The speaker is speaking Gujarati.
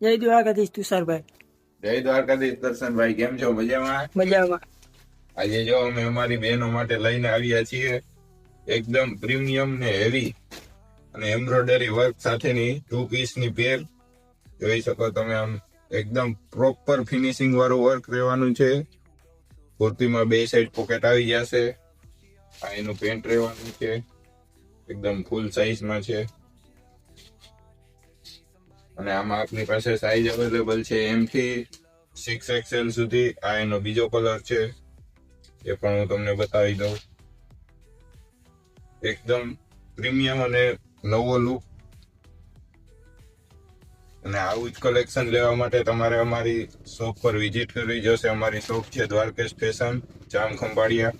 જય દ્વારકાધીશ તુષારભાઈ. જય દ્વારકાધીશ દર્શનભાઈ, કેમ છો? મજામાં? મજામાં. આજે જો અમે અમારી બહેનો માટે લઈને આવ્યા છીએ એકદમ પ્રીમિયમ ને હેવી અને એમ્બ્રોઇડરી વર્ક સાથેની 2 પીસની પેર. જોઈ શકો તમે, આમ એકદમ પ્રોપર ફિનિશિંગ વાળું વર્ક રહેવાનું છે. કુર્તીમાં 2 સાઈડ પોકેટ આવી જશે. આ એનું પેન્ટ રહેવાનું છે, એકદમ ફૂલ સાઈઝમાં છે. અને આમાં આપની પાસે સાઈઝ અવેલેબલ છે M થી 6XL સુધી. આ એનો બીજો કલર છે, એ પણ હું તમને બતાવી દઉં. એકદમ પ્રીમિયમ અને નવો લુક. અને આવું જ કલેક્શન લેવા માટે તમારે અમારી શોપ પર વિઝિટ કરવી જશે. અમારી શોપ છે દ્વારકેશ ફેશન, જામ ખંભાળિયા.